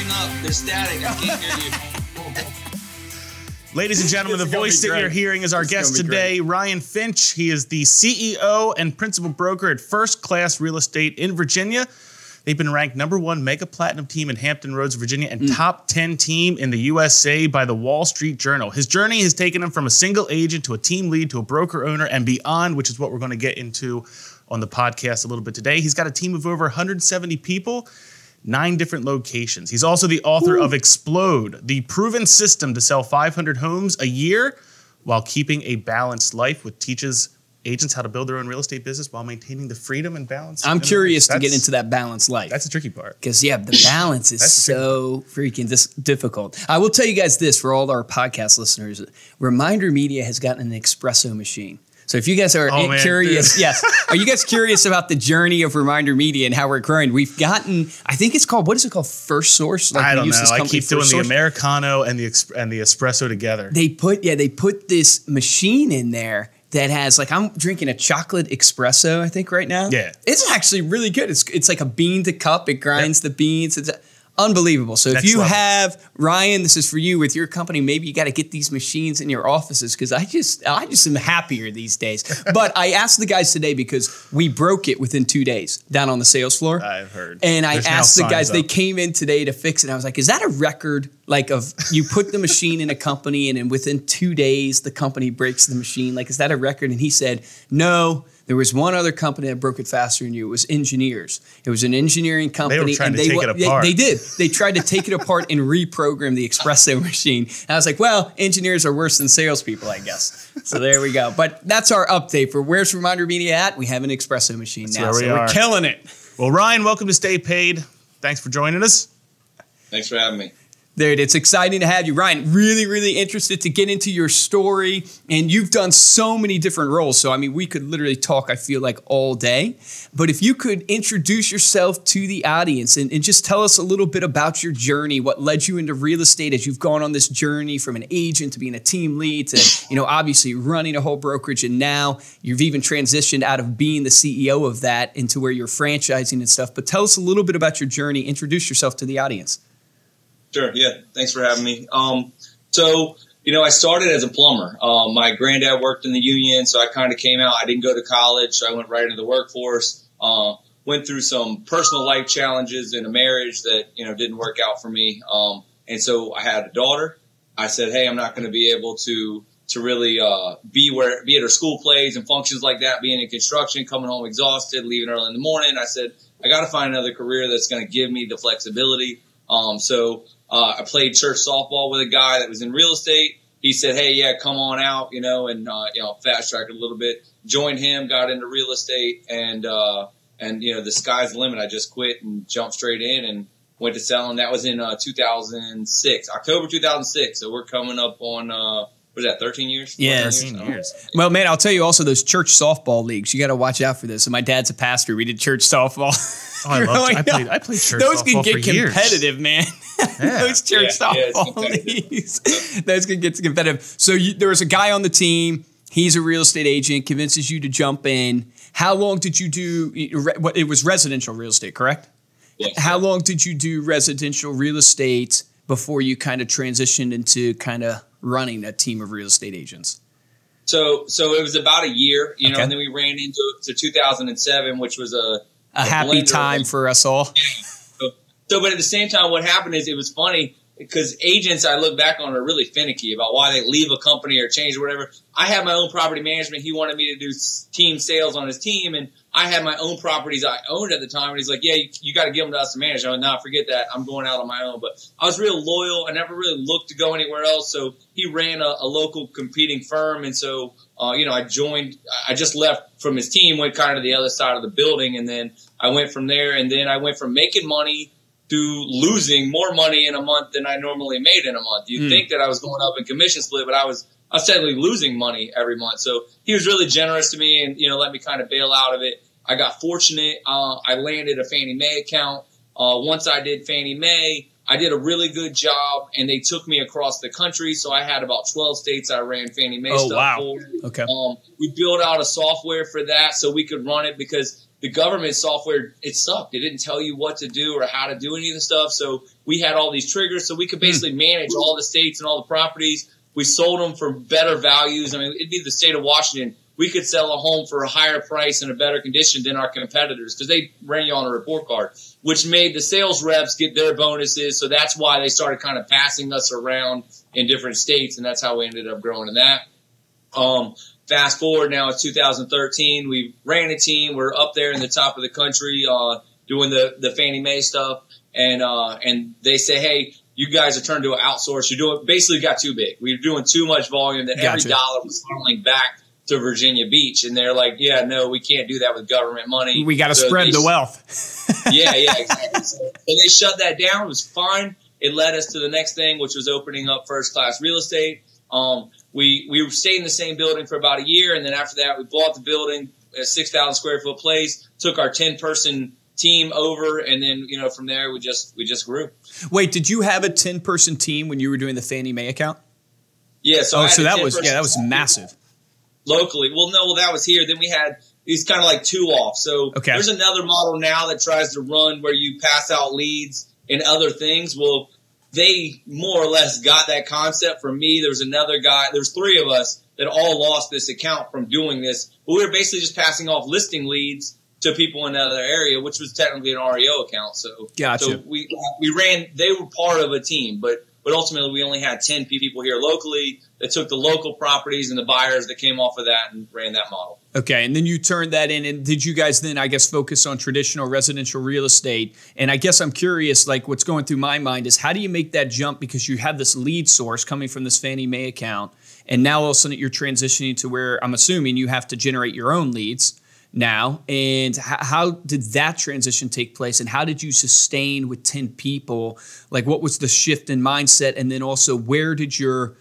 breaking up. There's static. I can't hear you. Ladies and gentlemen, the voice that you're hearing is our guest today, Ryan Finch. He is the CEO and principal broker at First Class Real Estate in Virginia. They've been ranked #1 Mega Platinum team in Hampton Roads, Virginia, and top 10 team in the USA by the Wall Street Journal. His journey has taken him from a single agent to a team lead to a broker owner and beyond, which is what we're going to get into on the podcast a little bit today. He's got a team of over 170 people, 9 different locations. He's also the author of Explode, the proven system to sell 500 homes a year while keeping a balanced life, which teaches agents how to build their own real estate business while maintaining the freedom and balance. I'm curious to get into that balanced life. That's the tricky part. Because, yeah, the balance is so freaking difficult. I will tell you guys this for all our podcast listeners. ReminderMedia has gotten an espresso machine. So if you guys are curious, yes, are you guys curious about the journey of ReminderMedia and how we're growing? We've gotten, I think it's called, what is it called? First Source? Like I don't know. I keep doing the Americano and the espresso together. They put this machine in there that has, like, I'm drinking a chocolate espresso, I think, right now. Yeah. It's actually really good. It's like a bean to cup. It grinds the beans. It's unbelievable. So if you have, Ryan, this is for you with your company, maybe you got to get these machines in your offices, because I just am happier these days. But I asked the guys today because we broke it within 2 days down on the sales floor. I've heard. And I asked the guys, they came in today to fix it. And I was like, is that a record? Like, of you put the machine in a company and then within 2 days the company breaks the machine? Like, is that a record? And he said, no. There was one other company that broke it faster than you. It was Engineers. It was an engineering company. They were trying to take it apart. They did. They tried to take it apart and reprogram the espresso machine. And I was like, well, engineers are worse than salespeople, I guess. So there we go. But that's our update for where's ReminderMedia at. We have an espresso machine now. So we're killing it. Well, Ryan, welcome to Stay Paid. Thanks for joining us. Thanks for having me. Dude, it's exciting to have you. Ryan, really, really interested to get into your story. And you've done so many different roles. So, I mean, we could literally talk, I feel like, all day. But if you could introduce yourself to the audience and just tell us a little bit about your journey, what led you into real estate as you've gone on this journey from an agent to being a team lead to, you know, obviously running a whole brokerage. And now you've even transitioned out of being the CEO of that into where you're franchising and stuff. But tell us a little bit about your journey. Introduce yourself to the audience. Sure. Yeah. Thanks for having me. So, you know, I started as a plumber. My granddad worked in the union, so I kind of came out. I didn't go to college, so I went right into the workforce. Went through some personal life challenges in a marriage that, you know, didn't work out for me. And so I had a daughter. I said, hey, I'm not going to be able to really be at her school plays and functions like that, being in construction, coming home exhausted, leaving early in the morning. I said, I got to find another career that's going to give me the flexibility. So I played church softball with a guy that was in real estate. He said, hey, yeah, come on out, you know, and, you know, fast track it a little bit, joined him, got into real estate, and, you know, the sky's the limit. I just quit and jumped straight in and went to selling. That was in 2006, October 2006. So we're coming up on, what is that, 13 years? Yeah, 13 years. Well, man, I'll tell you also those church softball leagues. You got to watch out for this. So my dad's a pastor. We did church softball. Oh, I played church those softball can get for competitive, years. Man. Yeah. Those church softball leagues. Those can get competitive. So there was a guy on the team. He's a real estate agent, convinces you to jump in. How long did you do? It was residential real estate, correct? Yes. How long did you do residential real estate before you kind of transitioned into kind of running a team of real estate agents? So it was about a year, you know, and then we ran into 2007, which was a happy time for us all. Yeah. So, but at the same time, what happened is it was funny because agents, I look back on, are really finicky about why they leave a company or change or whatever. I had my own property management. He wanted me to do team sales on his team, and I had my own properties I owned at the time. And he's like, yeah, you got to give them to us to manage. I went, no, forget that. I'm going out on my own. But I was real loyal. I never really looked to go anywhere else. So he ran a local competing firm. And so, you know, I just left from his team, went kind of to the other side of the building. And then I went from there. And then I went from making money to losing more money in a month than I normally made in a month. You'd think that I was going up in commission split, but I was steadily losing money every month. So he was really generous to me and, you know, let me kind of bail out of it. I got fortunate. I landed a Fannie Mae account. Once I did Fannie Mae, I did a really good job, and they took me across the country. So I had about 12 states I ran Fannie Mae stuff for. Okay. We built out a software for that so we could run it because the government software, it sucked. It didn't tell you what to do or how to do any of the stuff. So we had all these triggers. So we could basically manage all the states and all the properties. We sold them for better values. I mean, it'd be the state of Washington. We could sell a home for a higher price and a better condition than our competitors because they ran you on a report card, which made the sales reps get their bonuses. So that's why they started kind of passing us around in different states, and that's how we ended up growing in that. Fast forward now, it's 2013. We ran a team. We're up there in the top of the country doing the Fannie Mae stuff, and they say, hey, you guys are turned to an outsource. You're doing basically got too big. We were doing too much volume that every dollar was funneling back to Virginia Beach, and they're like, yeah, no, we can't do that with government money. We got to spread the wealth. Yeah, exactly. So they shut that down. It was fine. It led us to the next thing, which was opening up first-class real estate. We stayed in the same building for about a year, and then after that, we bought the building, a 6,000 square foot place, took our 10-person team over, and then from there we just grew. Wait, did you have a 10-person team when you were doing the Fannie Mae account? Yeah, so that was massive. Locally. Well, that was here. Then we had these kind of like two off. So there's another model now that tries to run where you pass out leads and other things. Well, they more or less got that concept from me. There was another guy. There's three of us that all lost this account from doing this. But we were basically just passing off listing leads to people in another area, which was technically an REO account. So, so we ran. They were part of a team, but ultimately we only had 10 people here locally that took the local properties and the buyers that came off of that and ran that model. Okay, and then you turned that in, and did you guys then, I guess, focus on traditional residential real estate? And I guess I'm curious, like what's going through my mind is how do you make that jump because you have this lead source coming from this Fannie Mae account, and now all of a sudden you're transitioning to where I'm assuming you have to generate your own leads now, and how did that transition take place, and how did you sustain with 10 people? Like what was the shift in mindset, and then also where did you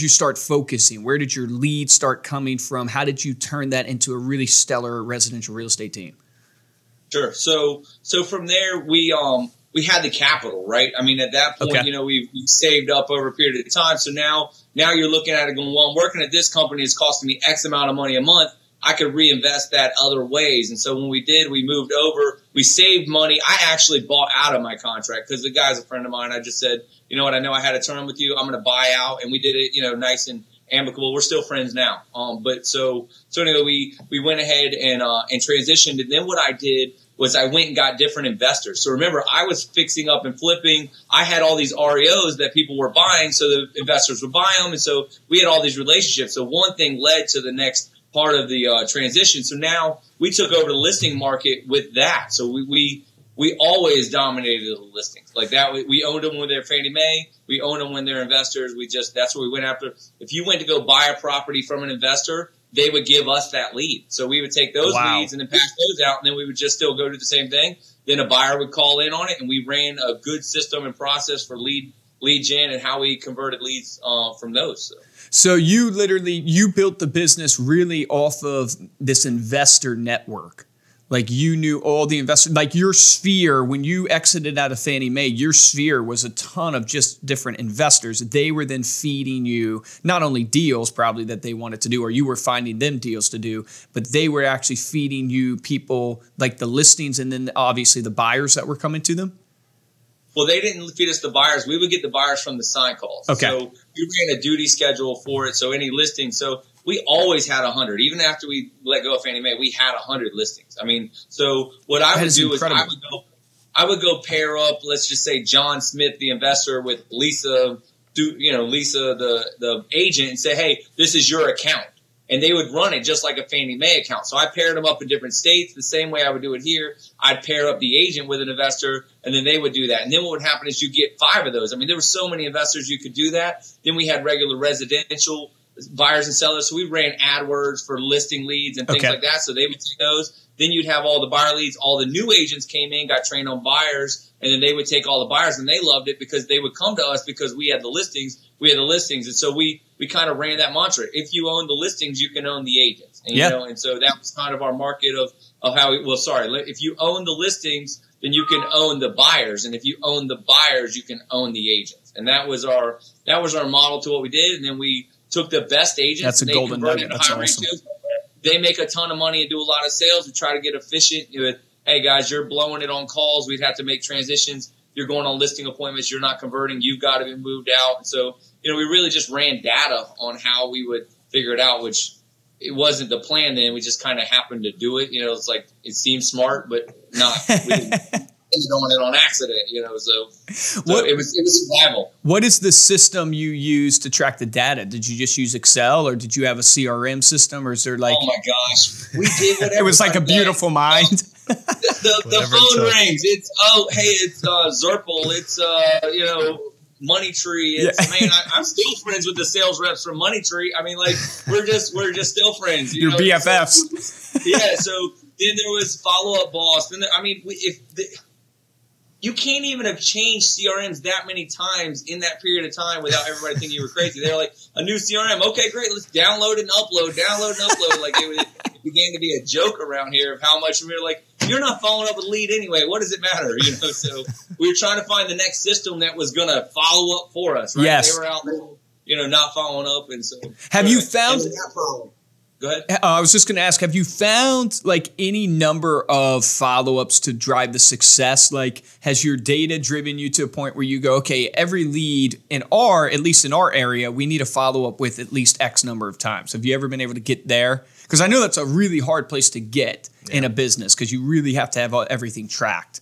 start focusing? Where did your leads start coming from? How did you turn that into a really stellar residential real estate team? Sure. So from there we had the capital, right? I mean, at that point, we saved up over a period of time. So now you're looking at it going, well, I'm working at this company. It's costing me X amount of money a month. I could reinvest that other ways. And so when we did, we moved over, we saved money. I actually bought out of my contract because the guy's a friend of mine. I just said, you know what, I know I had a term with you. I'm going to buy out. And we did it, nice and amicable. We're still friends now. But so anyway, we went ahead and transitioned. And then what I did was I went and got different investors. So remember, I was fixing up and flipping. I had all these REOs that people were buying, so the investors would buy them. And so we had all these relationships. So one thing led to the next part of the transition. So now we took over the listing market with that. So we always dominated the listings like that. We owned them when they're Fannie Mae. We owned them when they're investors. That's what we went after. If you went to go buy a property from an investor, they would give us that lead. So we would take those leads and then pass those out, and then we would just still go do the same thing. Then a buyer would call in on it, and we ran a good system and process for lead gen and how we converted leads from those. So you built the business really off of this investor network. Like you knew all the investors, like your sphere, when you exited out of Fannie Mae, your sphere was a ton of just different investors. They were then feeding you not only deals probably that they wanted to do, or you were finding them deals to do, but they were actually feeding you people like the listings and then obviously the buyers that were coming to them. Well, they didn't feed us the buyers. We would get the buyers from the sign calls. Okay. So we ran a duty schedule for it. So any listing. So we always had 100. Even after we let go of Fannie Mae, we had 100 listings. I mean, so what I would do is I would go pair up, let's just say John Smith, the investor, with Lisa, Lisa, the agent, and say, hey, this is your account. And they would run it just like a Fannie Mae account. So I paired them up in different states the same way I would do it here. I'd pair up the agent with an investor, and then they would do that. And then what would happen is you get 5 of those. I mean, there were so many investors you could do that. Then we had regular residential buyers and sellers. So we ran AdWords for listing leads and things like that. So they would take those. Then you'd have all the buyer leads. All the new agents came in, got trained on buyers, and then they would take all the buyers, and they loved it because they would come to us because we had the listings. And so we kind of ran that mantra. If you own the listings, you can own the agents. And, and so that was kind of our market of how if you own the listings, then you can own the buyers. And if you own the buyers, you can own the agents. And that was our model to what we did. And then we took the best agents. That's a golden nugget. That's awesome. they make a ton of money and do a lot of sales. We try to get efficient with, hey, guys, you're blowing it on calls. We'd have to make transitions. You're going on listing appointments. You're not converting. You've got to be moved out. And so, we really just ran data on how we would figure it out, which it wasn't the plan then. We just kind of happened to do it. It's like it seems smart, but not. We didn't on it on accident, so it was survival. What is the system you use to track the data? Did you just use Excel, or did you have a CRM system, or is there like? Oh my gosh, we did whatever. It was like a beautiful mind. The phone rings. It's Zurple. It's Money Tree. It's man, I'm still friends with the sales reps from Money Tree. I mean, like we're just still friends. Your BFFs. Yeah. So then there was Follow Up Boss. Then you can't even have changed CRMs that many times in that period of time without everybody thinking you were crazy. They're like, a new CRM. Okay, great. Let's download and upload. Like it began to be a joke around here of how much we were like, you're not following up with a lead anyway. What does it matter? So we were trying to find the next system that was going to follow up for us. Right? Yes. They were out there, not following up. And so have you found? Go ahead. I was just going to ask, have you found like any number of follow-ups to drive the success? Like, has your data driven you to a point where you go, okay, every lead at least in our area, we need a follow-up with at least X number of times. Have you ever been able to get there? Because I know that's a really hard place to get in a business because you really have to have everything tracked.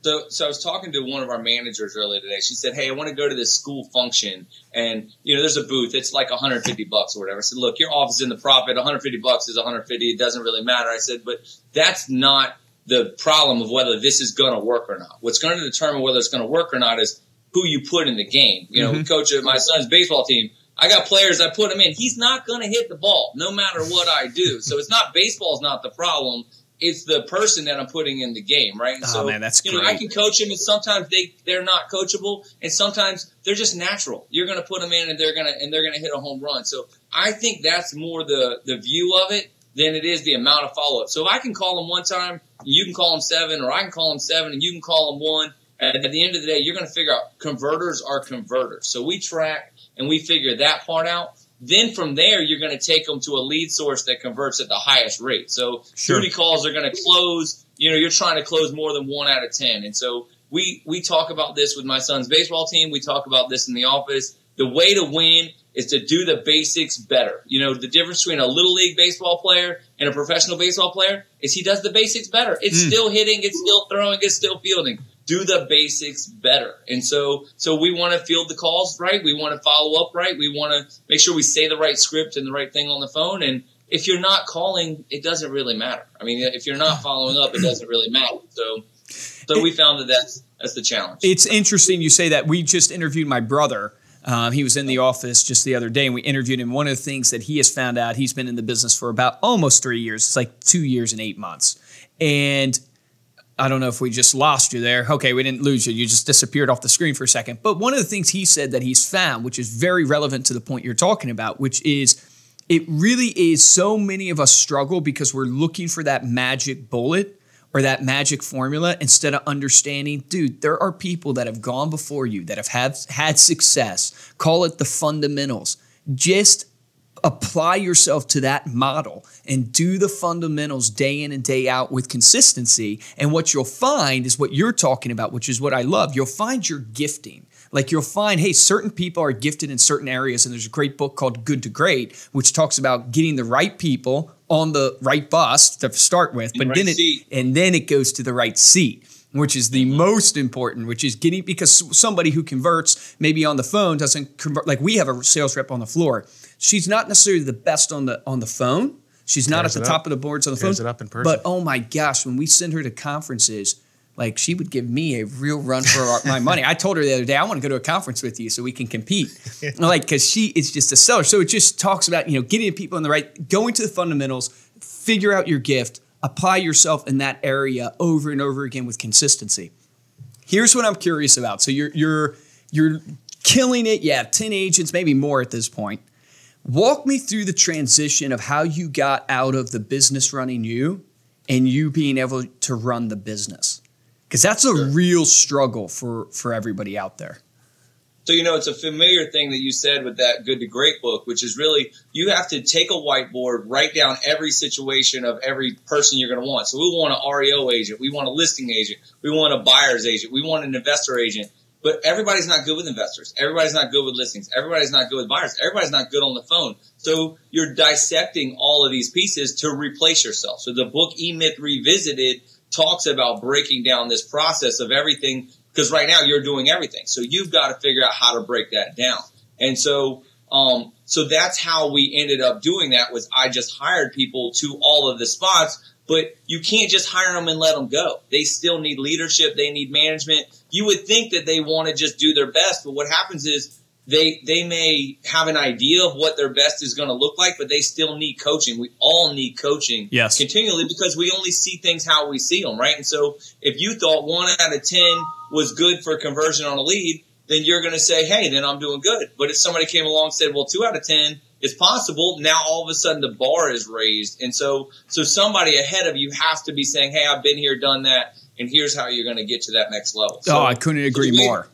So I was talking to one of our managers earlier today. She said, hey, I want to go to this school function, and there's a booth. It's like $150 or whatever. I said, look, your office is in the profit. $150 is $150. It doesn't really matter. I said, but that's not the problem of whether this is going to work or not. What's going to determine whether it's going to work or not is who you put in the game. We coach my son's baseball team. I got players, I put him in. He's not going to hit the ball no matter what I do. So it's not baseball's not the problem. It's the person that I'm putting in the game, right? And man, that's great. I can coach them, and sometimes they're not coachable, and sometimes they're just natural. You're going to put them in, and they're going to hit a home run. So I think that's more the view of it than it is the amount of follow up. So if I can call them one time, you can call them 7, or I can call them 7, and you can call them 1. And at the end of the day, you're going to figure out converters are converters. So we track and we figure that part out. Then from there, you're going to take them to a lead source that converts at the highest rate. So duty calls are going to close. You're trying to close more than 1 out of 10. And so we talk about this with my son's baseball team. We talk about this in the office. The way to win is to do the basics better. The difference between a little league baseball player and a professional baseball player is he does the basics better. It's still hitting, it's still throwing, it's still fielding. Do the basics better. And so we want to field the calls right. We want to follow up right. We want to make sure we say the right script and the right thing on the phone. And if you're not calling, it doesn't really matter. I mean, if you're not following up, it doesn't really matter. So we found that's the challenge. It's interesting you say that. We just interviewed my brother. He was in the office just the other day, and we interviewed him. One of the things that he has found out, he's been in the business for about almost 3 years. It's like 2 years and 8 months. And I don't know if we just lost you there. Okay, we didn't lose you. You just disappeared off the screen for a second. But one of the things he said that he's found, which is very relevant to the point you're talking about, which is it really is so many of us struggle because we're looking for that magic bullet or that magic formula instead of understanding, dude, there are people that have gone before you that have had success. Call it the fundamentals. Just apply yourself to that model and do the fundamentals day in and day out with consistency. And what you'll find is what you're talking about, which is what I love. You'll find your gifting. Like you'll find, hey, certain people are gifted in certain areas. And there's a great book called Good to Great, which talks about getting the right people on the right bus to start with, but then it goes to the right seat, which is the most important, which is getting, because somebody who converts maybe on the phone doesn't convert. Like we have a sales rep on the floor. She's not necessarily the best on the phone. She's not at the top of the boards on the phone. It up in person. But oh my gosh, when we send her to conferences, like she would give me a real run for my money. I told her the other day, I want to go to a conference with you so we can compete. Like, because she is just a seller. So it just talks about, getting people in the right, going to the fundamentals, figure out your gift, apply yourself in that area over and over again with consistency. Here's what I'm curious about. So you're killing it. You have 10 agents, maybe more at this point. Walk me through the transition of how you got out of the business running you and you being able to run the business. Because that's a real struggle for everybody out there. So, it's a familiar thing that you said with that Good to Great book, which is really you have to take a whiteboard, write down every situation of every person you're going to want. So we want an REO agent. We want a listing agent. We want a buyer's agent. We want an investor agent. But everybody's not good with investors. Everybody's not good with listings. Everybody's not good with buyers. Everybody's not good on the phone. So you're dissecting all of these pieces to replace yourself. So the book E-Myth Revisited talks about breaking down this process of everything, because right now you're doing everything. So you've got to figure out how to break that down. And so that's how we ended up doing that, was I just hired people to all of the spots. But you can't just hire them and let them go. They still need leadership. They need management. You would think that they want to just do their best, but what happens is they may have an idea of what their best is going to look like, but they still need coaching. We all need coaching continually, because we only see things how we see them, right? And so if you thought 1 out of 10 was good for conversion on a lead, then you're going to say, hey, then I'm doing good. But if somebody came along and said, well, 2 out of 10 is possible, now all of a sudden the bar is raised. And so somebody ahead of you has to be saying, hey, I've been here, done that, and here's how you're going to get to that next level. So, I couldn't agree more.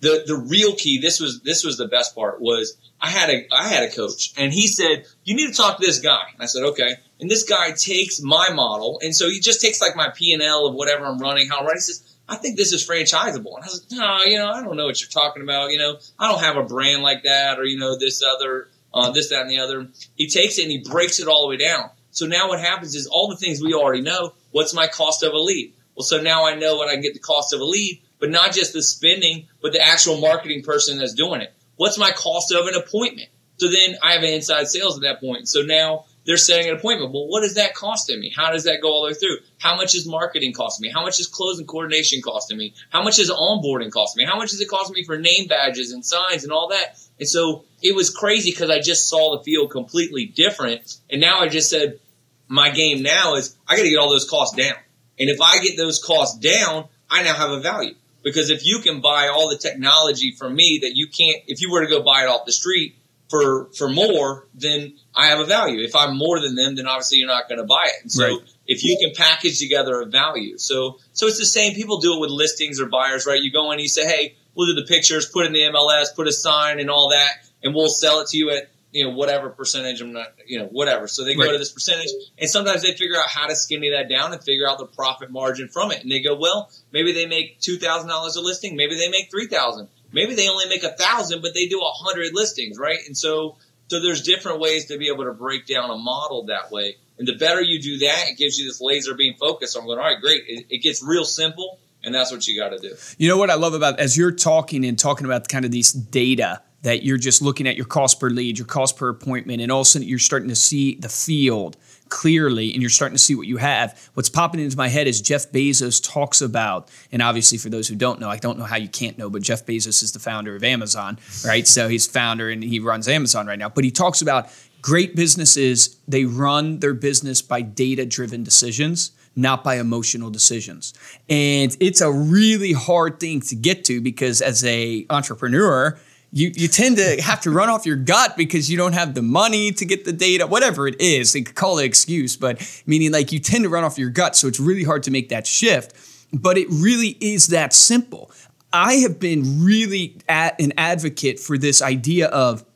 The real key, this was the best part, was I had a coach, and he said, you need to talk to this guy. And I said, okay. And this guy takes my model, and so he just takes like my P&L of whatever I'm running, how I'm running. He says, I think this is franchisable. And I was like, no, I don't know what you're talking about. I don't have a brand like that, or, this other, this, that, and the other. He takes it and he breaks it all the way down. So now what happens is all the things we already know. What's my cost of a lead? Well, so now I know what I can get the cost of a lead, but not just the spending, but the actual marketing person that's doing it. What's my cost of an appointment? So then I have an inside sales at that point. So now they're setting an appointment. Well, what is that costing me? How does that go all the way through? How much is marketing costing me? How much is closing coordination costing me? How much is onboarding costing me? How much is it costing me for name badges and signs and all that? And so it was crazy, because I just saw the field completely different. And now I just said, my game now is I got to get all those costs down. And if I get those costs down, I now have a value. Because if you can buy all the technology from me that you can't, if you were to go buy it off the street for more, then I have a value. If I'm more than them, then obviously you're not going to buy it. And so if you can package together a value. So it's the same. People do it with listings or buyers, right? You go in and you say, hey, we'll do the pictures, put it in the MLS, put a sign and all that, and we'll sell it to you at, whatever percentage. I'm not, whatever. So they go to this percentage, and sometimes they figure out how to skinny that down and figure out the profit margin from it. And they go, well, maybe they make $2,000 a listing. Maybe they make $3,000. Maybe they only make 1,000, but they do 100 listings, right? And so there's different ways to be able to break down a model that way. And the better you do that, it gives you this laser beam focus. So I'm going, all right, great. It gets real simple, and that's what you got to do. You know what I love about, as you're talking about kind of these data, that you're just looking at your cost per lead, your cost per appointment, and all of a sudden you're starting to see the field clearly, and you're starting to see what you have. What's popping into my head is Jeff Bezos talks about, and obviously for those who don't know, I don't know how you can't know, but Jeff Bezos is the founder of Amazon, right? So he's founder and he runs Amazon right now. But he talks about great businesses, they run their business by data-driven decisions, not by emotional decisions. And it's a really hard thing to get to, because as an entrepreneur, you tend to have to run off your gut because you don't have the money to get the data, whatever it is. They could call it an excuse, but meaning like you tend to run off your gut. So it's really hard to make that shift, but it really is that simple. I have been really an advocate for this idea of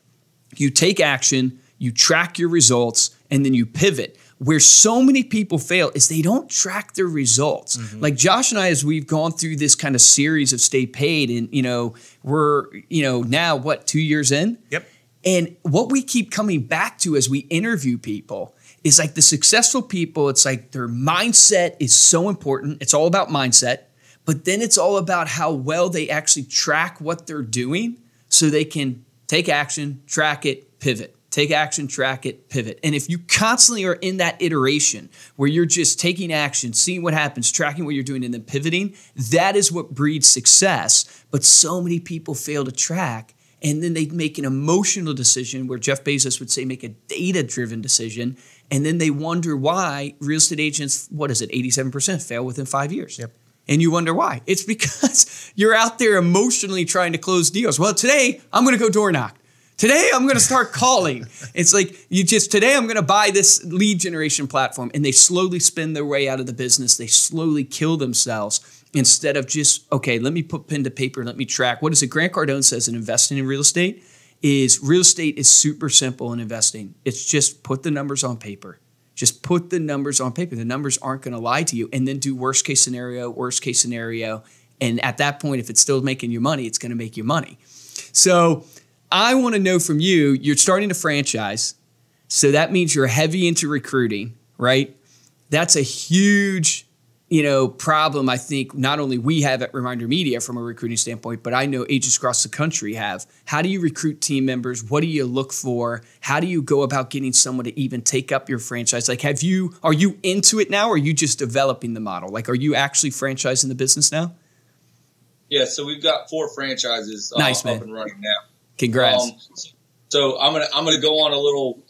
you take action, you track your results, and then you pivot. Where so many people fail is they don't track their results. Mm-hmm. Like Josh and I, as we've gone through this kind of series of Stay Paid, and we're now 2 years in? Yep. And what we keep coming back to as we interview people is like the successful people, it's like their mindset is so important. It's all about mindset, but then it's all about how well they actually track what they're doing so they can take action, track it, pivot. Take action, track it, pivot. And if you constantly are in that iteration where you're just taking action, seeing what happens, tracking what you're doing, and then pivoting, that is what breeds success. But so many people fail to track, and then they make an emotional decision, where Jeff Bezos would say make a data-driven decision, and then they wonder why real estate agents, 87% fail within 5 years. Yep. And you wonder why. It's because you're out there emotionally trying to close deals. Well, today I'm going to go door knock. Today I'm going to start calling. It's like today I'm going to buy this lead generation platform, and they slowly spin their way out of the business. They slowly kill themselves instead of just, okay, let me put pen to paper. Let me track. What is it? Grant Cardone says in investing in real estate is super simple in investing. It's just put the numbers on paper. Just put the numbers on paper. The numbers aren't going to lie to you, and then do worst case scenario. And at that point, if it's still making you money, it's going to make you money. So I want to know from you, you're starting to franchise. So that means you're heavy into recruiting, right? That's a huge, problem I think not only we have at ReminderMedia from a recruiting standpoint, but I know agents across the country have. How do you recruit team members? What do you look for? How do you go about getting someone to even take up your franchise? Like, are you into it now, or are you just developing the model? Like, are you actually franchising the business now? Yeah, so we've got 4 franchises nice, up and running now. Congrats. So I'm gonna go on a little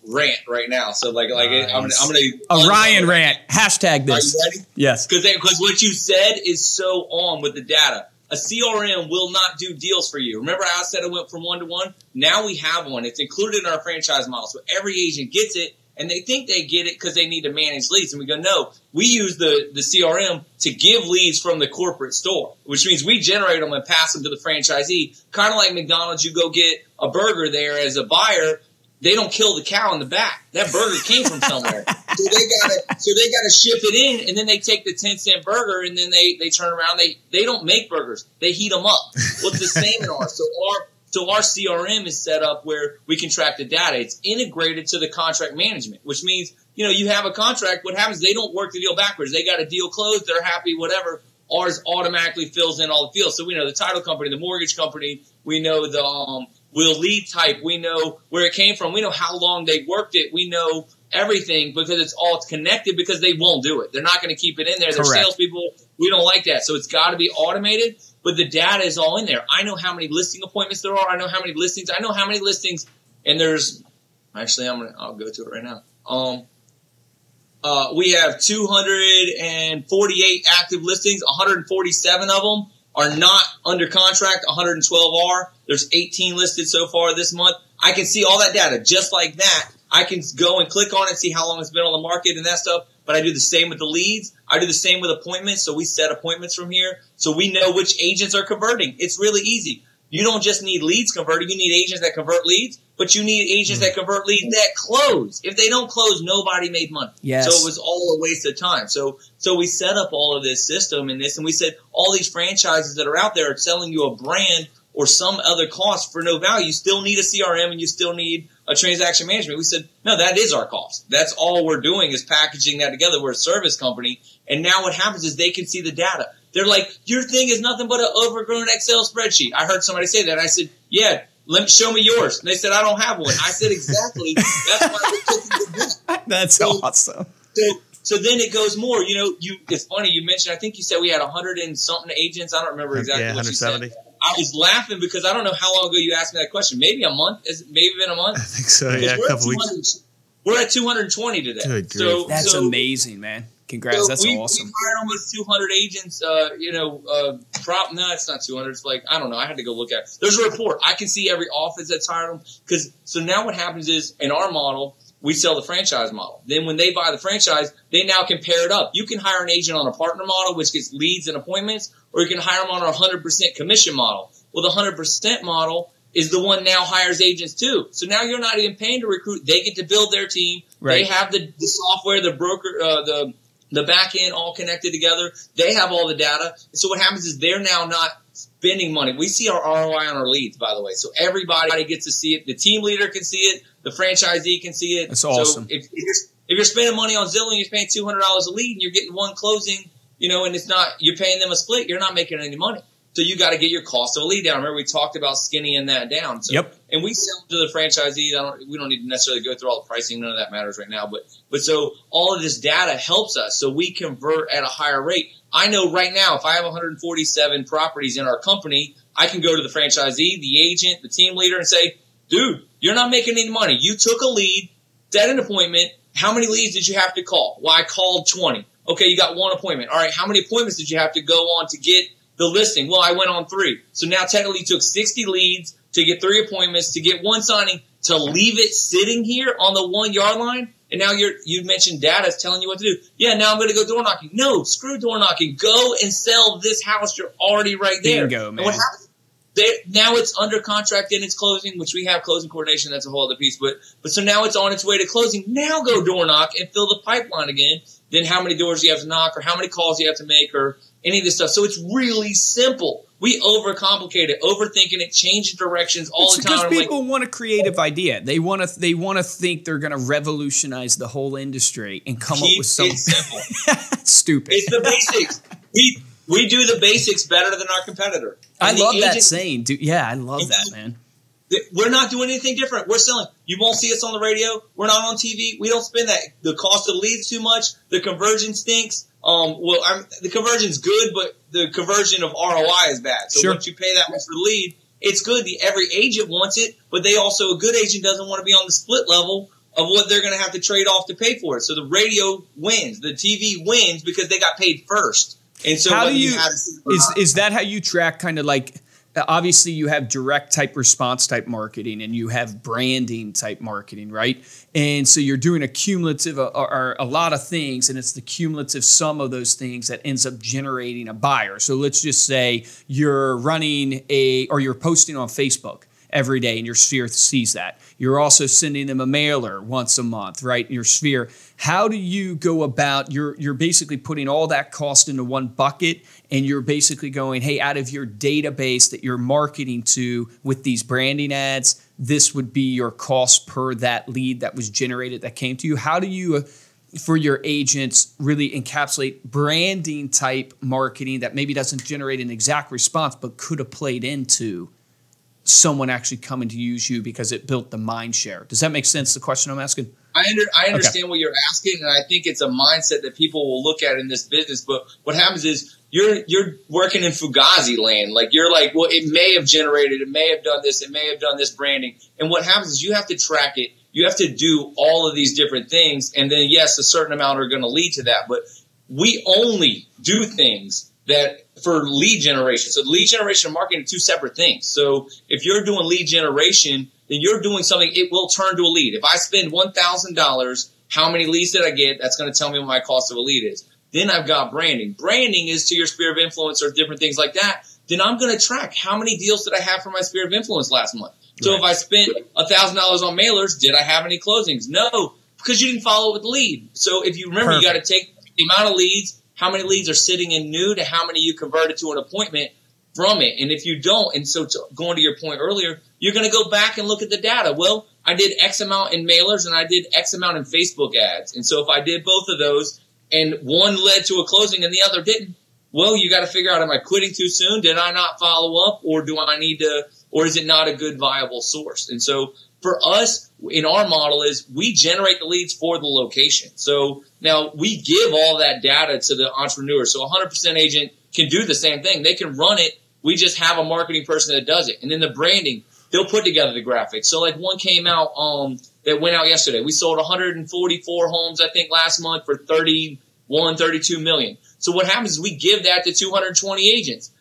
rant right now. So nice. I'm gonna Ryan rant. Hashtag this. Are you ready? Yes. Because what you said is so on with the data. A CRM will not do deals for you. Remember I said it went from 1 to 1? Now we have one. It's included in our franchise model. So every agent gets it, and they think they get it because they need to manage leads. And we go, no, we use the CRM to give leads from the corporate store, which means we generate them and pass them to the franchisee. Kind of like McDonald's, you go get a burger there as a buyer. They don't kill the cow in the back. That burger came from somewhere. So they gotta ship it in, and then they take the 10-cent burger, and then they turn around. They don't make burgers. They heat them up. Well, it's the same in ours. So our CRM is set up where we can track the data. It's integrated to the contract management, which means, you have a contract. What happens? They don't work the deal backwards. They got a deal closed. They're happy, whatever. Ours automatically fills in all the fields. So we know the title company, the mortgage company. We know the will lead type. We know where it came from. We know how long they worked it. We know everything because it's all connected, because they won't do it. They're not going to keep it in there. They're salespeople. We don't like that. So it's got to be automated. But the data is all in there. I know how many listing appointments there are. I know how many listings. I know how many listings. And there's actually, I'll go to it right now. We have 248 active listings. 147 of them are not under contract. 112 are. There's 18 listed so far this month. I can see all that data just like that. I can go and click on it, see how long it's been on the market and that stuff. But I do the same with the leads. I do the same with appointments. So we set appointments from here. So we know which agents are converting. It's really easy. You don't just need leads converting. You need agents that convert leads, but you need agents that convert leads that close. If they don't close, nobody made money. Yes. So it was all a waste of time. So we set up all of this system and we said all these franchises that are out there are selling you a brand or some other cost for no value. You still need a CRM and you still need a transaction management. We said, no, that is our cost. That's all we're doing is packaging that together. We're a service company. And now what happens is they can see the data. They're like, your thing is nothing but an overgrown Excel spreadsheet. I heard somebody say that. I said, yeah, show me yours. And they said, I don't have one. I said, exactly. That's why we're taking the book. That's awesome. So then it goes more. It's funny. You mentioned, I think you said we had 100 and something agents. I don't remember exactly what you said. 170. I was laughing because I don't know how long ago you asked me that question. Maybe a month? Maybe been a month? I think so, yeah, a couple weeks. We're at 220 today. Good grief. That's amazing, man. Congrats, that's awesome. We hired almost 200 agents, no, it's not 200. It's like, I don't know. I had to go look at it. There's a report. I can see every office that's hired them. So now what happens is, in our model, we sell the franchise model. Then when they buy the franchise, they now can pair it up. You can hire an agent on a partner model, which gets leads and appointments, or you can hire them on a 100% commission model. Well, the 100% model is the one now hires agents too. So now you're not even paying to recruit. They get to build their team. Right. They have the software, the broker, the back end all connected together. They have all the data. So what happens is they're now not spending money. We see our ROI on our leads, by the way. So everybody gets to see it. The team leader can see it. The franchisee can see it. That's awesome. So if you're spending money on Zillow and you're paying $200 a lead and you're getting one closing, and it's not, you're paying them a split, you're not making any money. So you got to get your cost of a lead down. Remember, we talked about skinnying that down. So, yep. And we sell to the franchisees. We don't need to necessarily go through all the pricing. None of that matters right now. But so all of this data helps us. So we convert at a higher rate. I know right now, if I have 147 properties in our company, I can go to the franchisee, the agent, the team leader, and say, dude, you're not making any money. You took a lead, set an appointment. How many leads did you have to call? Well, I called 20. Okay, you got one appointment. All right, how many appointments did you have to go on to get the listing? Well, I went on 3. So now technically you took 60 leads, to get 3 appointments, to get 1 signing, to leave it sitting here on the 1 yard line. And now you've mentioned data is telling you what to do. Yeah, now I'm going to go door knocking. No, screw door knocking. Go and sell this house. You're already right there. Bingo, man. And what happens? Now it's under contract and it's closing, which we have closing coordination. That's a whole other piece. But so now it's on its way to closing. Now go door knock and fill the pipeline again. Then how many doors you have to knock or how many calls you have to make or any of this stuff. So it's really simple. We overcomplicate it, overthinking it, changing directions all the time. Because people want a creative idea. They want to think they're going to revolutionize the whole industry and come up with something simple. Stupid. It's the basics. We do the basics better than our competitor. I love that saying. Yeah, I love that, man. We're not doing anything different. We're selling. You won't see us on the radio. We're not on TV. We don't spend that. The cost of leads too much. The conversion stinks. The conversion's good, but the conversion of ROI is bad. So once you pay that much for the lead, it's good. Every agent wants it, but a good agent doesn't want to be on the split level of what they're going to have to trade off to pay for it. So the radio wins. The TV wins because they got paid first. And so how do you is that how you track kind of like obviously you have direct type response type marketing and you have branding type marketing, right? And so you're doing a cumulative or a lot of things, and it's the cumulative sum of those things that ends up generating a buyer. So let's just say you're running or you're posting on Facebook every day and your sphere sees that. You're also sending them a mailer once a month, right? Your sphere. How do you go about, you're basically putting all that cost into one bucket and you're basically going, hey, out of your database that you're marketing to with these branding ads, this would be your cost per that lead that was generated that came to you. How do you, for your agents, really encapsulate branding type marketing that maybe doesn't generate an exact response but could have played into someone actually coming to use you because it built the mind share? Does that make sense, the question I'm asking? I understand what you're asking, and I think it's a mindset that people will look at in this business. But what happens is you're working in Fugazi land. Like you're like, well, it may have generated, it may have done this, it may have done this branding. And what happens is you have to track it. You have to do all of these different things, and then yes, a certain amount are going to lead to that. But we only do things that for lead generation. So lead generation and marketing are 2 separate things. So if you're doing lead generation, then you're doing something, it will turn to a lead. If I spend $1,000, how many leads did I get? That's going to tell me what my cost of a lead is. Then I've got branding. Branding is to your sphere of influence or different things like that. Then I'm going to track how many deals did I have for my sphere of influence last month. So if I spent $1,000 on mailers, did I have any closings? No, because you didn't follow it with the lead. So if you remember, you got to take the amount of leads, how many leads are sitting in new to how many you converted to an appointment from it. And if you don't, and so going to your point earlier, you're going to go back and look at the data. Well, I did X amount in mailers and I did X amount in Facebook ads. And so if I did both of those and one led to a closing and the other didn't, well, you got to figure out, am I quitting too soon? Did I not follow up, or do I need to, or is it not a good viable source? And so for us, in our model is we generate the leads for the location. So now we give all that data to the entrepreneur. So a 100% agent can do the same thing. They can run it. We just have a marketing person that does it. And then the branding, they'll put together the graphics. So like one came out that went out yesterday. We sold 144 homes, I think, last month for 32 million. So what happens is we give that to 220 agents.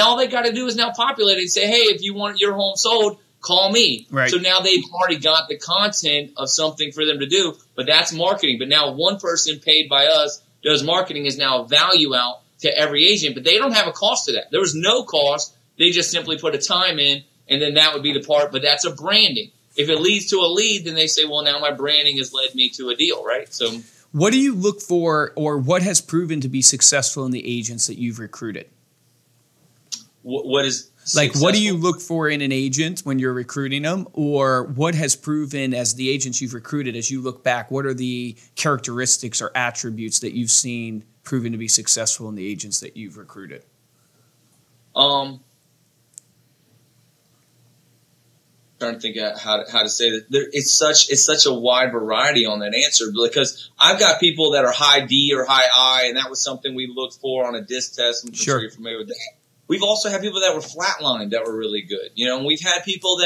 All they got to do is now populate it and say, hey, if you want your home sold, call me. Right. So now they've already got the content of something for them to do, but that's marketing. But now one person paid by us does marketing is now value out to every agent, but they don't have a cost to that. There was no cost. They just simply put a time in, and then that would be the part, but that's a branding. If it leads to a lead, then they say, well, now my branding has led me to a deal, right? So what do you look for, or what has proven to be successful in the agents that you've recruited? What is like, what do you look for in an agent when you're recruiting them, or what has proven as the agents you've recruited, as you look back, what are the characteristics or attributes that you've seen proven to be successful in the agents that you've recruited? Trying to think of how to say that. It's such a wide variety on that answer, because I've got people that are high D or high I, and that was something we looked for on a disc test. I'm sure you're familiar with that. We've also had people that were flatlined that were really good, and we've had people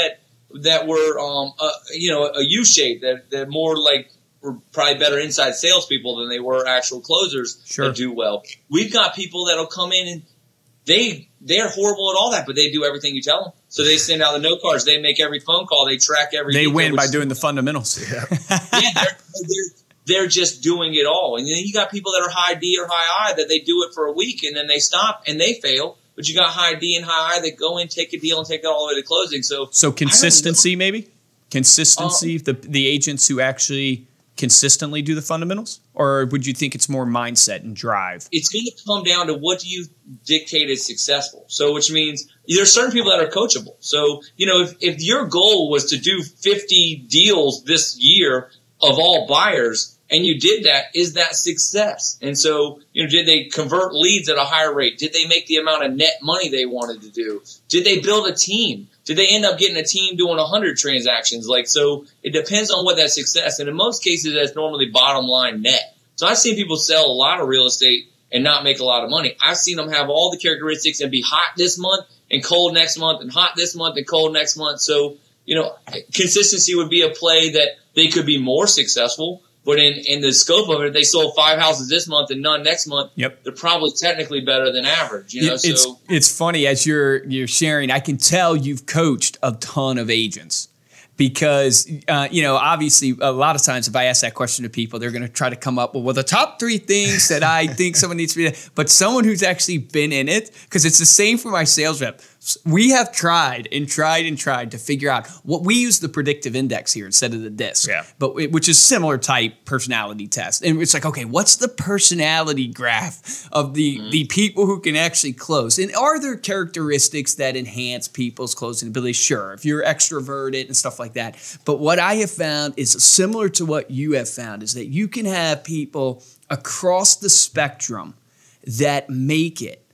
that were a U-shape that more like were probably better inside salespeople than they were actual closers that do well. We've got people that'll come in and they're horrible at all that, but they do everything you tell them. So they send out the note cards. They make every phone call. They track every. They win by doing the fundamentals. Yeah, they're just doing it all. And then you got people that are high D or high I that they do it for a week and then they stop and they fail. But you got high D and high I that go in, take a deal, and take it all the way to closing. So consistency, maybe consistency. The agents who actually consistently do the fundamentals, or would you think it's more mindset and drive? It's going to come down to what do you dictate is successful. So, which means there's certain people that are coachable. So, if your goal was to do 50 deals this year of all buyers, and you did that, is that success? And so, did they convert leads at a higher rate? Did they make the amount of net money they wanted to do? Did they build a team? Did they end up getting a team doing 100 transactions? So it depends on what that success. And in most cases, that's normally bottom line net. So I've seen people sell a lot of real estate and not make a lot of money. I've seen them have all the characteristics and be hot this month and cold next month and hot this month and cold next month. So, consistency would be a play that they could be more successful. But in the scope of it, if they sold 5 houses this month and none next month, they're probably technically better than average. It's funny as you're sharing. I can tell you've coached a ton of agents because obviously a lot of times if I ask that question to people, they're going to try to come up with the top 3 things that I think someone needs to be. But someone who's actually been in it, because it's the same for my sales rep. We have tried to figure out what we use the predictive index here instead of the DISC, which is similar type personality test. And it's like, okay, what's the personality graph of the people who can actually close? And are there characteristics that enhance people's closing ability? Sure, if you're extroverted and stuff like that. But what I have found is similar to what you have found is that you can have people across the spectrum that make it.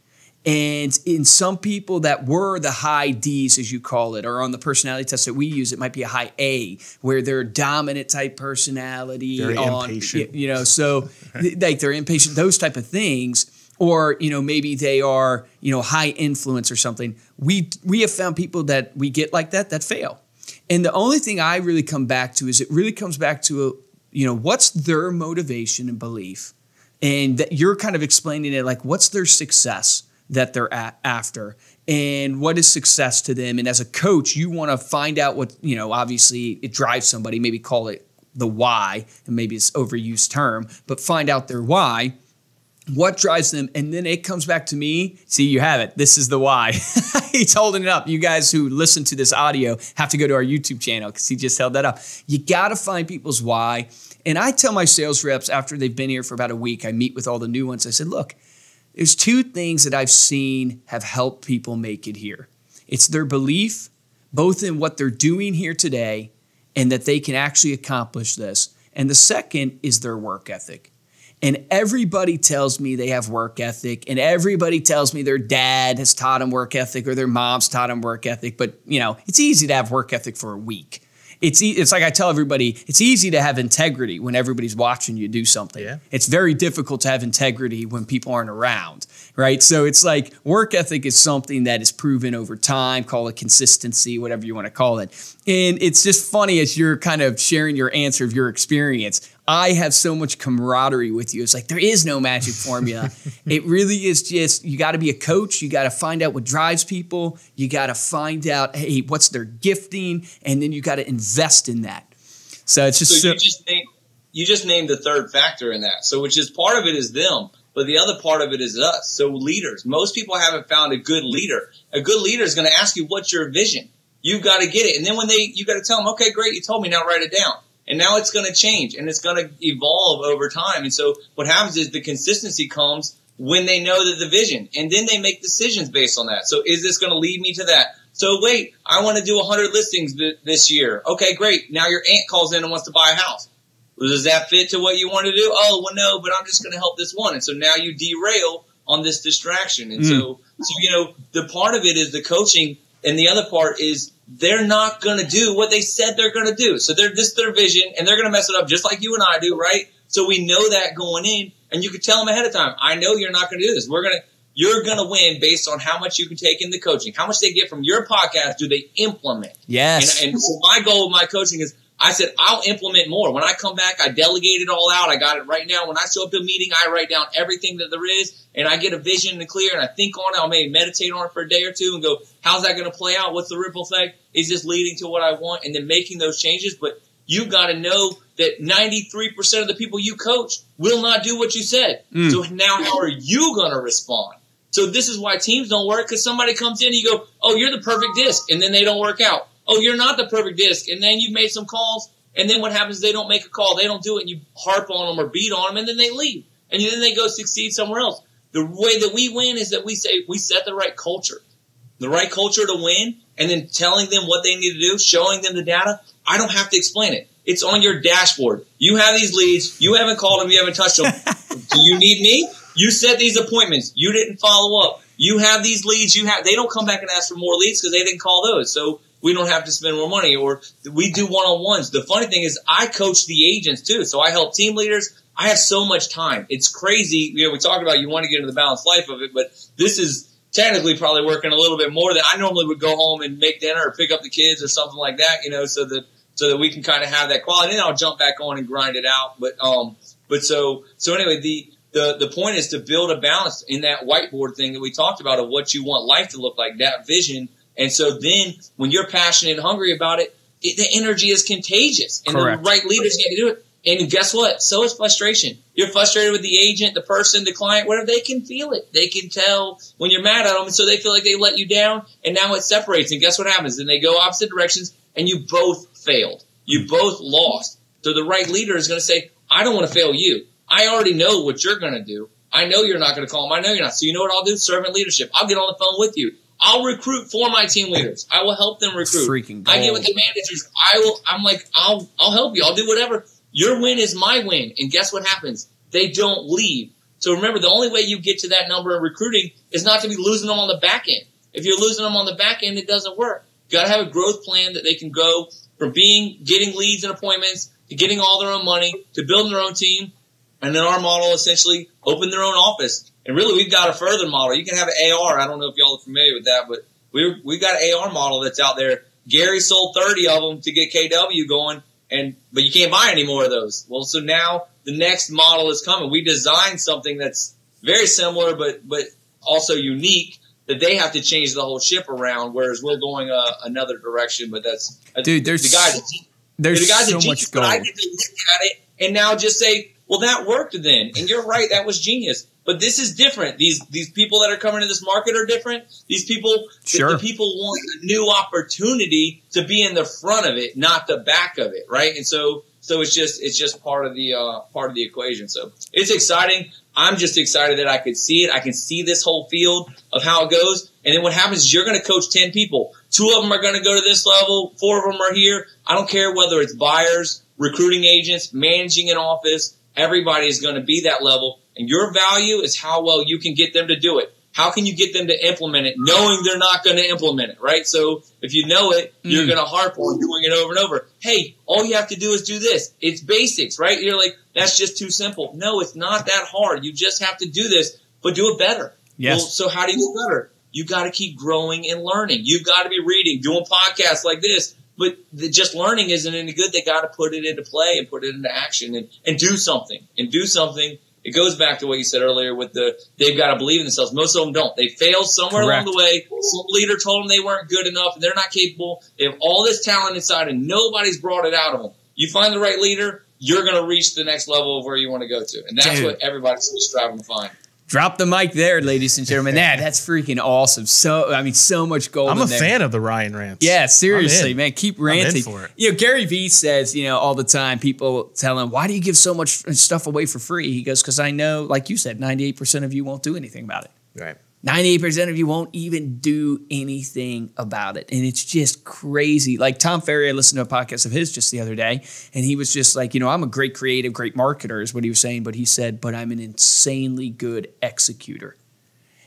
And in some people that were the high Ds, as you call it, or on the personality test that we use, it might be a high A, where they're a dominant type personality. Very impatient. So like they're impatient, those type of things. Or, maybe they are, high influence or something. We have found people that we get like that fail. And the only thing I really come back to is it really comes back to, what's their motivation and belief? And that you're kind of explaining it like, what's their success that they're after and what is success to them. And as a coach, you want to find out what, obviously it drives somebody, maybe call it the why, and maybe it's overused term, but find out their why, what drives them. And then it comes back to me. See, you have it. This is the why. He's holding it up. You guys who listen to this audio have to go to our YouTube channel because he just held that up. You got to find people's why. And I tell my sales reps after they've been here for about a week, I meet with all the new ones. I said, look, there's 2 things that I've seen have helped people make it here. It's their belief, both in what they're doing here today and that they can actually accomplish this. And the second is their work ethic. And everybody tells me they have work ethic, and everybody tells me their dad has taught them work ethic or their mom's taught them work ethic. But, it's easy to have work ethic for a week. It's like I tell everybody, it's easy to have integrity when everybody's watching you do something. Yeah. It's very difficult to have integrity when people aren't around, right? So it's like work ethic is something that is proven over time, call it consistency, whatever you want to call it. And it's just funny as you're kind of sharing your answer of your experience. I have so much camaraderie with you. It's like there is no magic formula. It really is just you got to be a coach. You got to find out what drives people. You got to find out, hey, what's their gifting, and then you got to invest in that. So it's just you just named the third factor in that. So which is part of it is them, but the other part of it is us. So leaders. Most people haven't found a good leader. A good leader is going to ask you what's your vision. You've got to get it, and then you got to tell them, okay, great, you told me, now write it down. And now it's going to change, and it's going to evolve over time. And so what happens is the consistency comes when they know the vision, and then they make decisions based on that. So is this going to lead me to that? So wait, I want to do 100 listings this year. Okay, great. Now your aunt calls in and wants to buy a house. Well, does that fit to what you want to do? Oh, well, no, but I'm just going to help this one. And so now you derail on this distraction. And so the part of it is the coaching, and the other part is they're not going to do what they said they're going to do. So this is their vision, and they're going to mess it up just like you and I do, right? So we know that going in, and you can tell them ahead of time, I know you're not going to do this. You're going to win based on how much you can take in the coaching. How much they get from your podcast do they implement? Yes. And so my goal with my coaching is I said, I'll implement more. When I come back, I delegate it all out. I got it right now. When I show up to a meeting, I write down everything that there is, and I get a vision and clear, and I think on it. I'll maybe meditate on it for a day or two and go, how's that going to play out? What's the ripple effect? Is this leading to what I want? And then making those changes. But you got to know that 93% of the people you coach will not do what you said. So now how are you going to respond? So this is why teams don't work, because somebody comes in and you go, oh, you're the perfect disc, and then they don't work out. Oh, you're not the perfect disc, and then you've made some calls, and then what happens is they don't make a call, they don't do it, and you harp on them or beat on them, and then they leave. And then they go succeed somewhere else. The way that we win is that we set the right culture. The right culture to win, and then telling them what they need to do, showing them the data. I don't have to explain it. It's on your dashboard. You have these leads. You haven't called them. You haven't touched them. Do you need me? You set these appointments. You didn't follow up. You have these leads. They don't come back and ask for more leads because they didn't call those. So we don't have to spend more money. Or we do one-on-ones. The funny thing is I coach the agents too. So I help team leaders. I have so much time. It's crazy. We talked about you want to get into the balanced life of it, but this is technically probably working a little bit more than I normally would go home and make dinner or pick up the kids or something like that, so that we can kind of have that quality. And then I'll jump back on and grind it out. But so anyway, the point is to build a balance in that whiteboard thing that we talked about of what you want life to look like, that vision. And so then when you're passionate and hungry about it, the energy is contagious. And Correct. The right leaders get to do it. And guess what? So is frustration. You're frustrated with the agent, the person, the client, whatever. They can feel it. They can tell when you're mad at them. And so they feel like they let you down. And now it separates. And guess what happens? Then they go opposite directions and you both failed. You both lost. So the right leader is going to say, I don't want to fail you. I already know what you're going to do. I know you're not going to call them. I know you're not. So you know what I'll do? Servant leadership. I'll get on the phone with you. I'll recruit for my team leaders. I will help them recruit. Freaking gold. I get with the managers. I'll help you. I'll do whatever. Your win is my win. And guess what happens? They don't leave. So remember, the only way you get to that number in recruiting is not to be losing them on the back end. If you're losing them on the back end, it doesn't work. You got to have a growth plan that they can go from getting leads and appointments to getting all their own money to building their own team. And then our model essentially open their own office. And really, we've got a further model. You can have an AR. I don't know if y'all are familiar with that, but we've got an AR model that's out there. Gary sold 30 of them to get KW going. But you can't buy any more of those. Well, so now the next model is coming. We designed something that's very similar, but also unique that they have to change the whole ship around. Whereas we're going another direction. But there's so much gold. But I get to look at it and now just say, well, that worked then, and you're right, that was genius. But this is different. These people that are coming to this market are different. These people, sure. The people want a new opportunity to be in the front of it, not the back of it, right? And so it's just part of the equation. So it's exciting. I'm just excited that I could see it. I can see this whole field of how it goes. And then what happens is you're going to coach 10 people. 2 of them are going to go to this level. 4 of them are here. I don't care whether it's buyers, recruiting agents, managing an office. Everybody is going to be that level. And your value is how well you can get them to do it. How can you get them to implement it knowing they're not going to implement it, right? So if you know it, you're going to harp on doing it over and over. Hey, all you have to do is do this. It's basics, right? You're like, that's just too simple. No, it's not that hard. You just have to do this, but do it better. Yes. Well, so how do you get better? You got to keep growing and learning. You've got to be reading, doing podcasts like this. But just learning isn't any good. They got to put it into play and put it into action and do something. And do something. It goes back to what you said earlier with they've got to believe in themselves. Most of them don't. They failed somewhere Correct. along the way. Some leader told them they weren't good enough and they're not capable. They have all this talent inside and nobody's brought it out of them. You find the right leader, you're going to reach the next level of where you want to go to. And that's what everybody's striving to find. Drop the mic there, ladies and gentlemen. That's freaking awesome. So much gold. I'm in a there. fan of the Ryan rants. Yeah, seriously, man. Keep ranting. I'm in for it. Gary Vee says, all the time, people tell him, why do you give so much stuff away for free? He goes, because I know, like you said, 98% of you won't do anything about it. Right. 98% of you won't even do anything about it. And it's just crazy. Like Tom Ferry, I listened to a podcast of his just the other day, and he was just like, I'm a great creative, great marketer is what he was saying. But he said, but I'm an insanely good executor.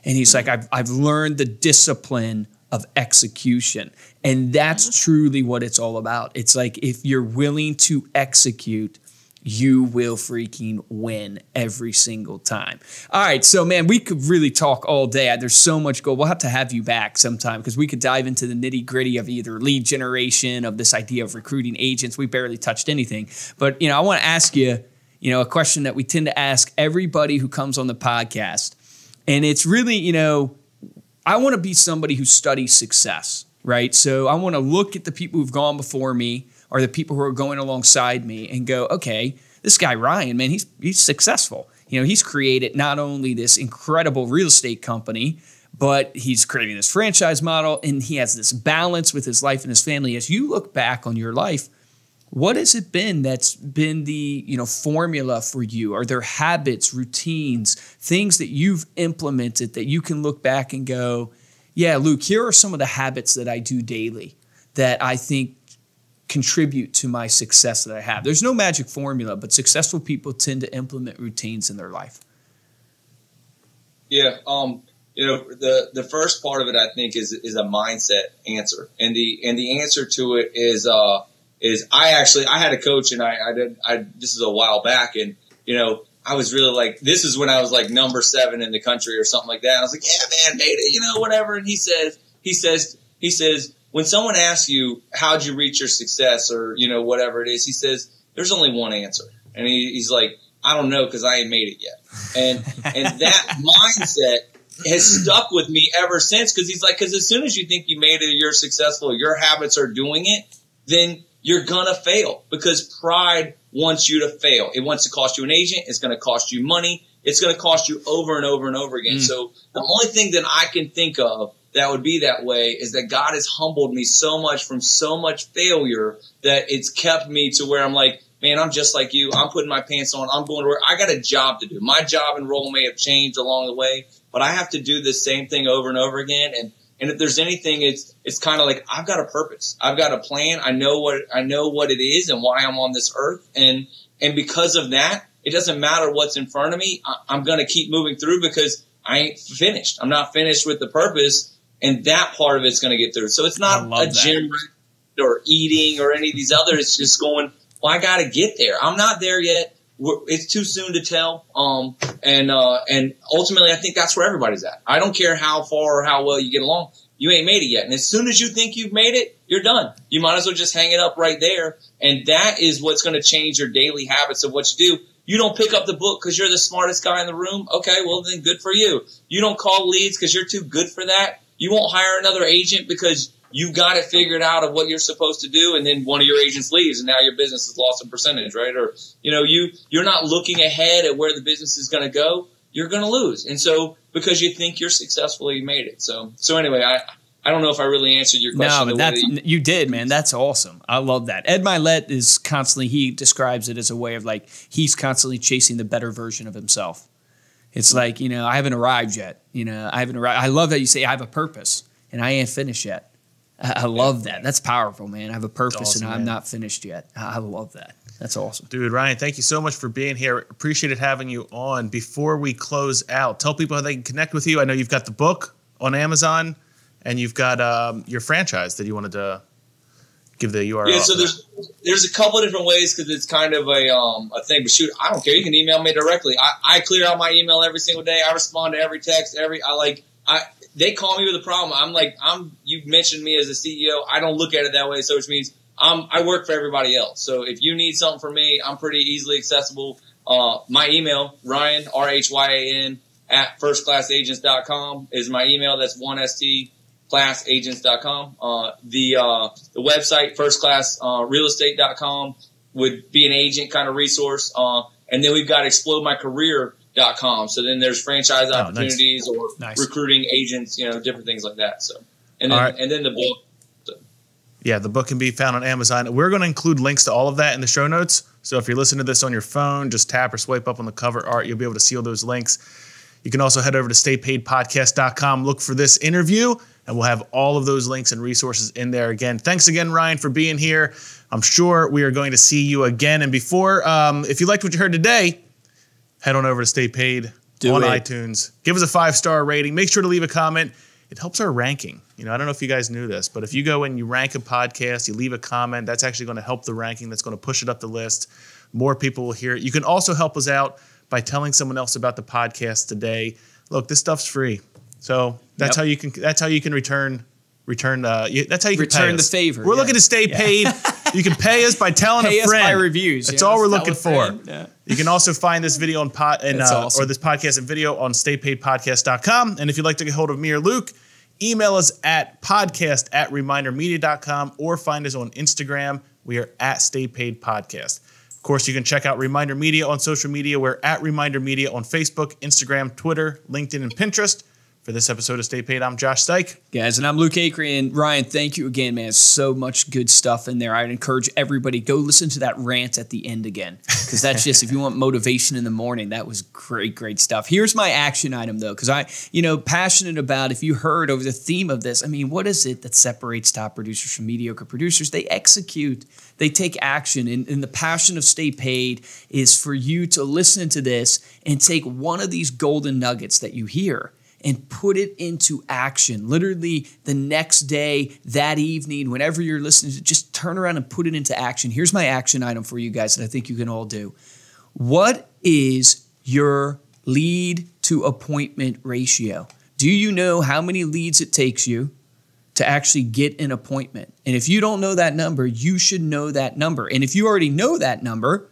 And he's like, I've learned the discipline of execution. And that's truly what it's all about. It's like if you're willing to execute, you will freaking win every single time. All right, so man, we could really talk all day. There's so much gold. We'll have to have you back sometime because we could dive into the nitty gritty of either lead generation, of this idea of recruiting agents. We barely touched anything, but I want to ask you, a question that we tend to ask everybody who comes on the podcast, and it's really, I want to be somebody who studies success, right? So I want to look at the people who've gone before me, or the people who are going alongside me, and go, okay, this guy Ryan, man, he's successful. He's created not only this incredible real estate company, but he's creating this franchise model, and he has this balance with his life and his family. As you look back on your life, what has it been that's been the formula for you? Are there habits, routines, things that you've implemented that you can look back and go, yeah, Luke, here are some of the habits that I do daily that I think contribute to my success that I have? There's no magic formula, but successful people tend to implement routines in their life. Yeah. The first part of it, I think, is a mindset answer. And the answer to it is I had a coach, and this is a while back, and, I was really like, this is when I was like number 7 in the country or something like that. I was like, yeah, man, made it, whatever. And he says, when someone asks you, how'd you reach your success, or, whatever it is, he says, there's only one answer. And he's like, I don't know, because I ain't made it yet. And that mindset has stuck with me ever since, because he's like, because as soon as you think you made it, you're successful, your habits are doing it, then you're going to fail, because pride wants you to fail. It wants to cost you an agent. It's going to cost you money. It's going to cost you over and over and over again. So the only thing that I can think of that would be that way is that God has humbled me so much from so much failure that it's kept me to where I'm like, man, I'm just like you. I'm putting my pants on. I'm going to work. I got a job to do. My job and role may have changed along the way, but I have to do the same thing over and over again. And if there's anything, it's kind of like I've got a purpose. I've got a plan. I know what it is and why I'm on this earth. And because of that, it doesn't matter what's in front of me. I'm going to keep moving through because I ain't finished. I'm not finished with the purpose. And that part of it's going to get through. So it's not a gym or eating or any of these others. It's just going, well, I got to get there. I'm not there yet. It's too soon to tell. And ultimately, I think that's where everybody's at. I don't care how far or how well you get along. You ain't made it yet. And as soon as you think you've made it, you're done. You might as well just hang it up right there. And that is what's going to change your daily habits of what you do. You don't pick up the book because you're the smartest guy in the room. Okay, well, then good for you. You don't call leads because you're too good for that. You won't hire another agent because you've got it figured out of what you're supposed to do, and then one of your agents leaves, and now your business has lost a percentage, right? Or, you're not looking ahead at where the business is going to go. You're going to lose. And so because you think you're successful, you made it. So anyway, I don't know if I really answered your question. No, but you did, man. That's awesome. I love that. Ed Milet is constantly, he describes it as a way of like, he's constantly chasing the better version of himself. It's like, I haven't arrived yet. I haven't arrived. I love that you say I have a purpose and I ain't finished yet. I love that. That's powerful, man. I have a purpose and I'm not finished yet. I love that. That's awesome. Dude, Ryan, thank you so much for being here. Appreciated having you on. Before we close out, tell people how they can connect with you. I know you've got the book on Amazon and you've got your franchise that you wanted to give the URL. Yeah, so there's a couple of different ways because it's kind of a thing. But shoot, I don't care. You can email me directly. I clear out my email every single day. I respond to every text. They call me with a problem. You mentioned me as a CEO. I don't look at it that way. So which means I work for everybody else. So if you need something from me, I'm pretty easily accessible. My email, Ryan, RHYAN @firstclassagents.com is my email. That's 1ST. classagents.com. The website, firstclassrealestate.com, would be an agent kind of resource. And then we've got explodemycareer.com. So then there's franchise opportunities or recruiting agents, different things like that. So, and then the book. So. Yeah, the book can be found on Amazon. We're going to include links to all of that in the show notes. So if you're listening to this on your phone, just tap or swipe up on the cover art. You'll be able to see all those links. You can also head over to staypaidpodcast.com, look for this interview, and we'll have all of those links and resources in there again. Thanks again, Ryan, for being here. I'm sure we are going to see you again. And before, if you liked what you heard today, head on over to Stay Paid on iTunes. Give us a 5-star rating. Make sure to leave a comment. It helps our ranking. I don't know if you guys knew this, but if you go and you rank a podcast, you leave a comment, that's actually going to help the ranking. That's going to push it up the list. more people will hear it. You can also help us out by telling someone else about the podcast today. Look, this stuff's free. So that's how you can return that's how you can return pay the us. favor. We're looking to stay paid. You can pay us by telling a friend. Pay us by reviews. That's all we're looking for. Yeah. You can also find this video on awesome. or this podcast and video on staypaidpodcast.com. And if you'd like to get hold of me or Luke, email us at podcast@remindermedia.com or find us on Instagram. We are at staypaidpodcast. Of course, you can check out Reminder Media on social media. We're at Reminder Media on Facebook, Instagram, Twitter, LinkedIn, and Pinterest. For this episode of Stay Paid, I'm Josh Stike. Guys, and I'm Luke Acree. And Ryan, thank you again, man. So much good stuff in there. I'd encourage everybody, go listen to that rant at the end again. Because that's just, if you want motivation in the morning, that was great, great stuff. Here's my action item, though, because passionate about, if you heard over the theme of this, I mean, what is it that separates top producers from mediocre producers? They execute. They take action. And the passion of Stay Paid is for you to listen to this and take one of these golden nuggets that you hear and put it into action. Literally the next day, that evening, whenever you're listening to it, just turn around and put it into action. Here's my action item for you guys that I think you can all do. What is your lead to appointment ratio? Do you know how many leads it takes you to actually get an appointment? And if you don't know that number, you should know that number. And if you already know that number,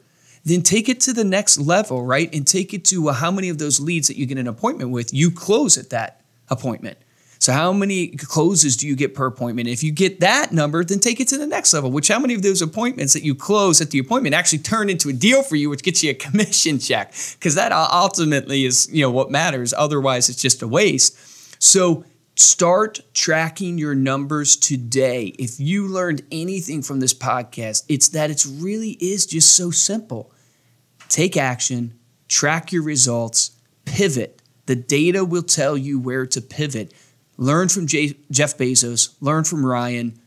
then take it to the next level, right? And take it to how many of those leads that you get an appointment with, you close at that appointment. So how many closes do you get per appointment? If you get that number, then take it to the next level, which how many of those appointments that you close at the appointment actually turn into a deal for you, which gets you a commission check? Because that ultimately is, what matters. Otherwise, it's just a waste. So start tracking your numbers today. If you learned anything from this podcast, it's that it really is just so simple. Take action, track your results, pivot. The data will tell you where to pivot. Learn from Jeff Bezos, learn from Ryan.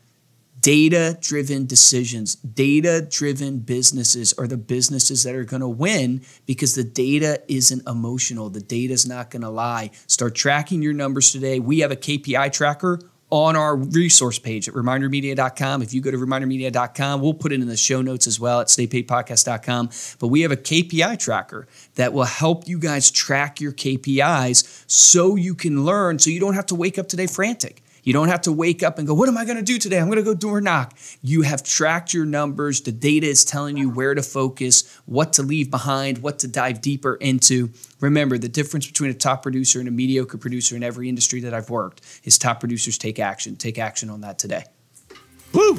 Data-driven decisions, data-driven businesses are the businesses that are going to win because the data isn't emotional. The data is not going to lie. Start tracking your numbers today. We have a KPI tracker on our resource page at remindermedia.com. If you go to remindermedia.com, we'll put it in the show notes as well at staypaidpodcast.com. But we have a KPI tracker that will help you guys track your KPIs so you can learn, so you don't have to wake up today frantic. You don't have to wake up and go, what am I going to do today? I'm going to go door knock. You have tracked your numbers. The data is telling you where to focus, what to leave behind, what to dive deeper into. Remember, the difference between a top producer and a mediocre producer in every industry that I've worked is top producers take action. Take action on that today. Woo!